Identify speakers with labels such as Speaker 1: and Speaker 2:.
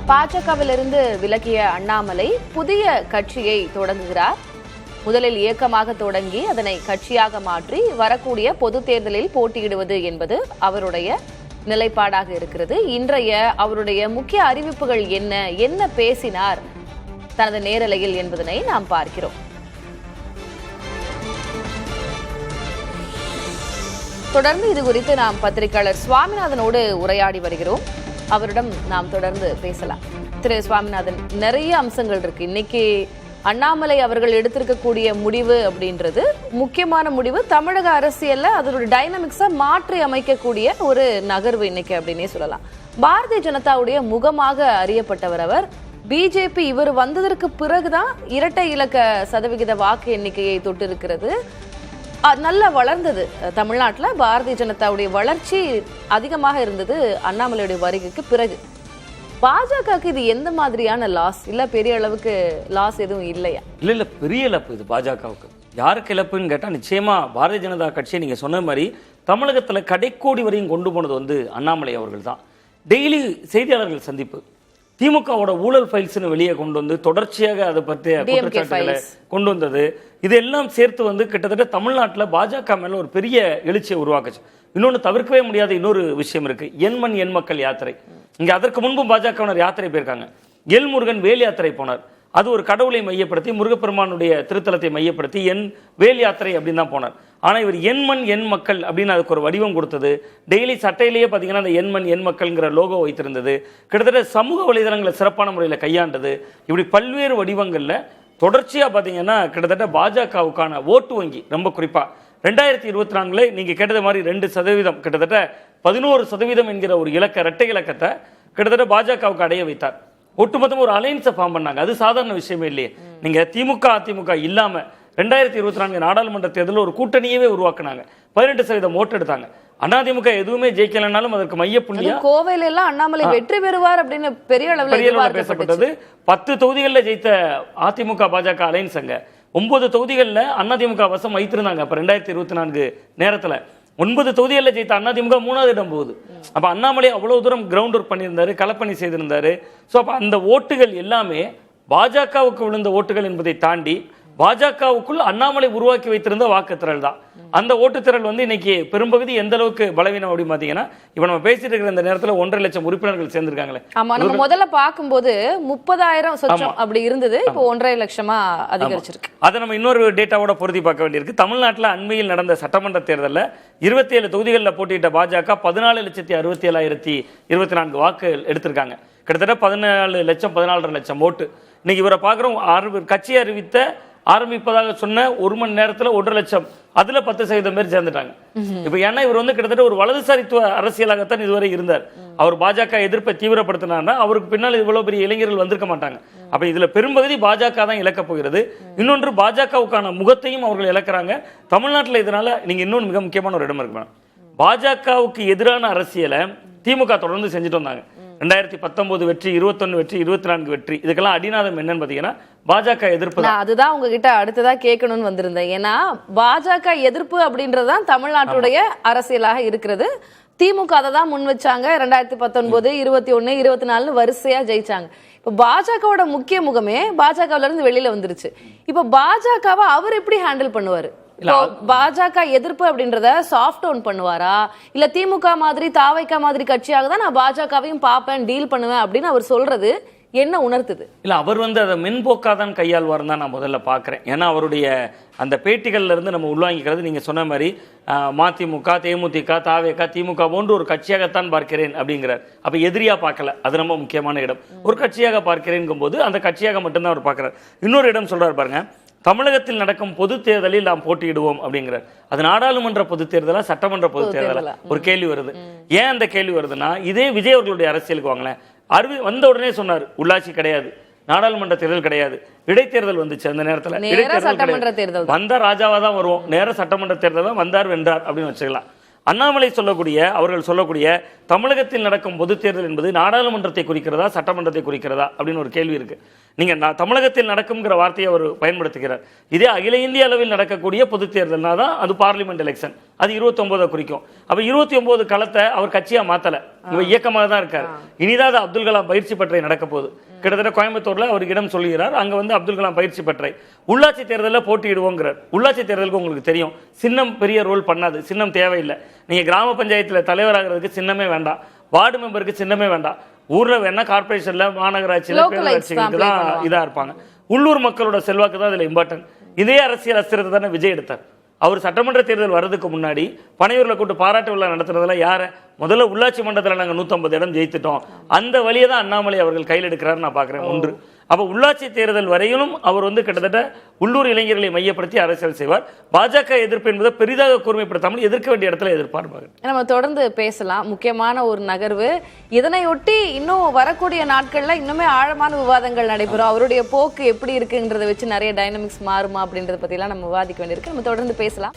Speaker 1: பாஜகவிலிருந்து விலகிய அண்ணாமலை புதிய கட்சியை தொடங்குகிறார். முதலில் இயக்கமாக தொடங்கி அதனை கட்சியாக மாற்றி வரக்கூடிய பொது தேர்தலில் போட்டியிடுவது என்பது அவருடைய நிலைப்பாடாக இருக்கிறது. இன்றைய அவருடைய முக்கிய அறிவிப்புகள் என்ன பேசினார் தனது நேரலையில் என்பதனை நாம் பார்க்கிறோம். தொடர்ந்து இது குறித்து நாம் பத்திரிகையாளர் சுவாமிநாதனோடு உரையாடி வருகிறோம். அவரிடம் நாம் தொடர்ந்து பேசலாம். திரு சுவாமிநாதன், நிறைய அம்சங்கள் இருக்கு. இன்னைக்கு அண்ணாமலை அவர்கள் எடுத்திருக்கக்கூடிய முடிவு அப்படின்றது முக்கியமான முடிவு. தமிழக அரசியல்ல அதோட டைனமிக்ஸை மாற்றி அமைக்கக்கூடிய ஒரு நகர்வு இன்னைக்கு அப்படின்னே சொல்லலாம். பாரதிய ஜனதாவுடைய முகமாக அறியப்பட்டவர் அவர். பிஜேபி இவர் வந்ததற்கு பிறகுதான் இரட்டை இலக்க சதவிகித வாக்கு எண்ணிக்கையை தொட்டிருக்கிறது. நல்லா வளர்ந்தது. தமிழ்நாட்டில் பாரதிய ஜனதாவுடைய வளர்ச்சி அதிகமாக இருந்தது அண்ணாமலையுடைய வருகைக்கு பிறகு. பாஜகவுக்கு இது எந்த மாதிரியான லாஸ்? இல்ல பெரிய அளவுக்கு லாஸ் எதுவும் இல்லையா? இல்ல
Speaker 2: பெரிய இழப்பு இது பாஜகவுக்கு. யாருக்கு இழப்புன்னு கேட்டா நிச்சயமா பாரதிய ஜனதா கட்சியை நீங்க சொன்ன மாதிரி தமிழகத்துல கடைக்கோடி வரையும் கொண்டு போனது அண்ணாமலை அவர்கள் தான். டெய்லி செய்தியாளர்கள் சந்திப்பு, திமுகவோட ஊழல் ஃபைல்ஸ்னு வெளியே கொண்டு வந்து தொடர்ச்சியாக அதை பற்றிய குற்றச்சாட்டுகளை கொண்டு வந்தது, இதெல்லாம் சேர்த்து கிட்டத்தட்ட தமிழ்நாட்டில் பாஜக மேல ஒரு பெரிய எழுச்சியை உருவாக்குச்சு. இன்னொன்று தவிர்க்கவே முடியாத இன்னொரு விஷயம் இருக்கு, என் மண் என் மக்கள் யாத்திரை. இங்க அதற்கு முன்பும் பாஜகவினர் யாத்திரை போயிருக்காங்க. எல் முருகன் வேல் யாத்திரை போனார். அது ஒரு கடவுளை மையப்படுத்தி முருகப்பெருமானுடைய திருத்தலத்தை மையப்படுத்தி என் வேல் யாத்திரை அப்படின்னு தான் போனார். ஆனால் இவர் என் மண் என் மக்கள் அப்படின்னு அதுக்கு ஒரு வடிவம் கொடுத்தது. டெய்லி சட்டையிலேயே பார்த்தீங்கன்னா அந்த என் மண் என் மக்கள்ங்கிற லோகோ வைத்திருந்தது. கிட்டத்தட்ட சமூக வலைதளங்களை சிறப்பான முறையில் கையாண்டது. இப்படி பல்வேறு வடிவங்களில் தொடர்ச்சியாக பார்த்தீங்கன்னா கிட்டத்தட்ட பாஜகவுக்கான ஓட்டு வங்கி ரொம்ப குறிப்பாக 2024 நீங்கள் கேட்டது மாதிரி 2% கிட்டத்தட்ட 11% என்கிற ஒரு இரட்டை இலக்கத்தை கிட்டத்தட்ட பாஜகவுக்கு அடைய வைத்தார். ஒட்டுமொத்தம் ஒரு அலைன்ஸை ஃபார்ம் பண்ணாங்க. அது சாதாரண விஷயமே இல்லையே. நீங்க திமுக அதிமுக இல்லாம 2024 நாடாளுமன்ற தேர்தலில் ஒரு கூட்டணியவே உருவாக்குனாங்க. 18% ஓட்டு எடுத்தாங்க. அதிமுக எதுவுமே ஜெயிக்கலனாலும் அதற்கு மையப்புள்ளியா
Speaker 1: கோவையில எல்லாம் அண்ணாமலை வெற்றி பெறுவார் அப்படின்னு பெரிய அளவில்
Speaker 2: பேசப்பட்டது. 10 தொகுதிகளில் ஜெயித்த அதிமுக பாஜக அலைன்ஸ் அங்க 9 தொகுதிகளில் அதிமுக வசம் வைத்திருந்தாங்க. அப்ப 2024 நேரத்துல 9 தொகுதிகளில் ஜெயித்த அதிமுக 3வது இடம் போகுது. அப்ப அண்ணாமலை அவ்வளவு தூரம் கிரவுண்ட் ஒர்க் பண்ணியிருந்தாரு, களப்பணி செய்திருந்தாரு. ஸோ அப்ப அந்த ஓட்டுகள் எல்லாமே பாஜகவுக்கு விழுந்த ஓட்டுகள் என்பதை தாண்டி பாஜகவுக்குள் அண்ணாமலை உருவாக்கி வைத்திருந்த வாக்குத்திரள் தான். அந்த ஓட்டுத்திரள் இன்னைக்கு பெரும்பகுதி எந்த அளவுக்கு பலவீனம் அப்படின்னு பாத்தீங்கன்னா, இப்ப நம்ம பேசிட்டு இருக்கிற இந்த நேரத்தில் 1.5 லட்சம் உறுப்பினர்கள் சேர்ந்திருக்காங்களே.
Speaker 1: ஆமா, நம்ம முதல்ல பார்க்கும்போது 30,000 சொச்சம் அப்படி இருந்தது. இப்போ 1.5 லட்சமா அதிகரிச்சிருக்கு.
Speaker 2: அதை நம்ம இன்னொரு டேட்டாவோட பொருத்தி பார்க்க வேண்டியிருக்கு. தமிழ்நாட்டில் அண்மையில் நடந்த சட்டமன்ற தேர்தலில் 27 தொகுதிகளில் போட்டியிட்ட பாஜக 14,67,024 வாக்குகள் எடுத்திருக்காங்க. கிட்டத்தட்ட 14 லட்சம் 14.5 லட்சம் ஓட்டு. இன்னைக்கு இவரை பார்க்குறோம். கட்சி அறிவித்த ஆரம்பிப்பதாக சொன்ன 1 மணி நேரத்தில் 1.5 லட்சம், அதுல 10% பேர் சேர்ந்துட்டாங்க. இப்ப ஏன்னா இவர் கிட்டத்தட்ட ஒரு வலதுசாரித்துவ அரசியலாகத்தான் இதுவரை இருந்தார். அவர் பாஜக எதிர்ப்பை தீவிரப்படுத்தினா அவருக்கு பின்னால் இவ்வளவு பெரிய இளைஞர்கள் வந்திருக்க மாட்டாங்க. அப்ப இதுல பெரும்பகுதி பாஜக தான் இழக்க போகிறது. இன்னொன்று பாஜகவுக்கான முகத்தையும் அவர்கள் இழக்கிறாங்க. தமிழ்நாட்டில் இதனால நீங்க இன்னொன்று மிக முக்கியமான ஒரு இடம் இருக்கு. பாஜகவுக்கு எதிரான அரசியலை திமுக தொடர்ந்து செஞ்சுட்டு வந்தாங்க. 2019 வெற்றி, 21 வெற்றி, 24 வெற்றி, இதுக்கெல்லாம் அடிநாதம் என்னன்னு பாத்தீங்கன்னா பாஜக எதிர்ப்பு.
Speaker 1: அதுதான் உங்ககிட்ட அடுத்ததா கேட்கணும்னு வந்திருந்தேன். ஏன்னா பாஜக எதிர்ப்பு அப்படின்றதுதான் தமிழ்நாட்டுடைய அரசியலாக இருக்கிறது. திமுக அதை தான் முன் வச்சாங்க. 2019, 21, 24 வரிசையா ஜெயிச்சாங்க. இப்ப பாஜகவோட முக்கிய முகமே பாஜகவுல இருந்து வெளியில வந்துருச்சு. இப்ப பாஜகவை அவர் எப்படி ஹேண்டில் பண்ணுவாரு? பாஜக எதிர்ப்பு அப்படின்றத சாஃப்ட் டவுன் பண்ணுவாரா, இல்ல திமுக மாதிரி தாவைக்கா மாதிரி கட்சியாக தான் நான் பாஜகவையும் பார்ப்பேன், டீல் பண்ணுவேன் அப்படின்னு அவர் சொல்றது என்ன உணர்த்துது?
Speaker 2: இல்ல அவர் அதை மென்போக்காதான் கையாள்வார் தான் நான் முதல்ல பாக்குறேன். ஏன்னா அவருடைய அந்த பேட்டிகள்ல இருந்து நம்ம உள்வாங்கிக்கிறது நீங்க சொன்ன மாதிரி மதிமுக, தேமுதிக, தாவேகா, திமுக போன்று ஒரு கட்சியாகத்தான் பார்க்கிறேன் அப்படிங்கிறார். அப்ப எதிரியா பார்க்கல, அது ரொம்ப முக்கியமான இடம். ஒரு கட்சியாக பார்க்கிறேன் போது அந்த கட்சியாக மட்டும்தான் அவர் பார்க்கிறார். இன்னொரு இடம் சொல்றாரு பாருங்க, தமிழகத்தில் நடக்கும் பொது தேர்தலில் நாம் போட்டியிடுவோம் அப்படிங்கிறார். அது நாடாளுமன்ற பொது தேர்தலா சட்டமன்ற பொது தேர்தலா ஒரு கேள்வி வருது. ஏன் அந்த கேள்வி வருதுன்னா, இதே விஜய் அவர்களுடைய அரசியலுக்கு வாங்களேன், வந்த உடனே சொன்னார் உள்ளாட்சி கிடையாது, நாடாளுமன்ற தேர்தல் கிடையாது, இடைத்தேர்தல் வந்துச்சு. அந்த நேரத்தில் வந்தா ராஜாவா தான் வருவோம், நேர சட்டமன்ற தேர்தல் தான் வந்தார் வென்றார் அப்படின்னு வச்சுக்கலாம். அண்ணாமலை அவர்கள் சொல்லக்கூடிய தமிழகத்தில் நடக்கும் பொது தேர்தல் என்பது நாடாளுமன்றத்தை குறிக்கிறதா சட்டமன்றத்தை குறிக்கிறதா அப்படின்னு ஒரு கேள்வி இருக்கு. நீங்க தமிழகத்தில் நடக்கும்ங்கிற வார்த்தையை அவர் பயன்படுத்துகிறார். இதே அகில இந்திய அளவில் நடக்கக்கூடிய பொது தேர்தல்னா தான் அது பார்லிமெண்ட் எலெக்ஷன், அது 29 குறிக்கும். அப்ப 29 களத்தை அவர் கட்சியா மாத்தல, இவர் இயக்கமாக தான் இருக்காரு. இனிதான் அப்துல் கலாம் பயிற்சி பட்டறை நடக்க போகுது. கிட்டத்தட்ட கோயம்புத்தூர்ல அவருக்கு இடம் சொல்லுகிறார். அங்க வந்து அப்துல் கலாம் பயிற்சி பட்டறை. உள்ளாட்சி தேர்தலில் போட்டியிடுவோங்கிறார். உள்ளாட்சி தேர்தலுக்கு உங்களுக்கு தெரியும் சின்னம் பெரிய ரோல் பண்ணாது, சின்னம் தேவையில்லை. நீங்க கிராம பஞ்சாயத்துல தலைவராகிறதுக்கு சின்னமே வேண்டாம், வார்டு மெம்பருக்கு சின்னமே வேண்டாம். ஊர்ல வேணா கார்பரேஷன்ல, மாநகராட்சியில, பேரூராட்சிகளுக்கு தான் இதா இருப்பாங்க. உள்ளூர் மக்களோட செல்வாக்கு தான் இதுல இம்பார்ட்டன்ட். இதே அரசியல் அஸ்திரத்தை தானே விஜய் எடுத்தார். அவர் சட்டமன்ற தேர்தல் வர்றதுக்கு முன்னாடி பனையூர்ல கூட்டு பாராட்டு விழா நடத்துறதுல யார முதல்ல உள்ளாட்சி மன்றத்தில் நாங்கள் 150 இடம் ஜெயித்துட்டோம், அந்த வழியை தான் அண்ணாமலை அவர்கள் கையில் எடுக்கிறாரு நான் பார்க்குறேன். ஒன்று, அப்போ உள்ளாட்சி தேர்தல் வரையிலும் அவர் வந்து கிட்டத்தட்ட உள்ளூர் இளைஞர்களை மையப்படுத்தி அரசியல் செய்வார். பாஜக எதிர்ப்பு என்பதை பெரிதாக கூர்மைப்படுத்தாமல் எதிர்க்க வேண்டிய இடத்துல எதிர்ப்பார்.
Speaker 1: நம்ம தொடர்ந்து பேசலாம். முக்கியமான ஒரு நகர்வு இதனையொட்டி இன்னும் வரக்கூடிய நாட்கள்ல இன்னுமே ஆழமான விவாதங்கள் நடைபெறும். அவருடைய போக்கு எப்படி இருக்குன்றதை வச்சு நிறைய டைனமிக்ஸ் மாறுமா அப்படின்றத பத்தி எல்லாம் நம்ம விவாதிக்க வேண்டியிருக்கு. நம்ம தொடர்ந்து பேசலாம்.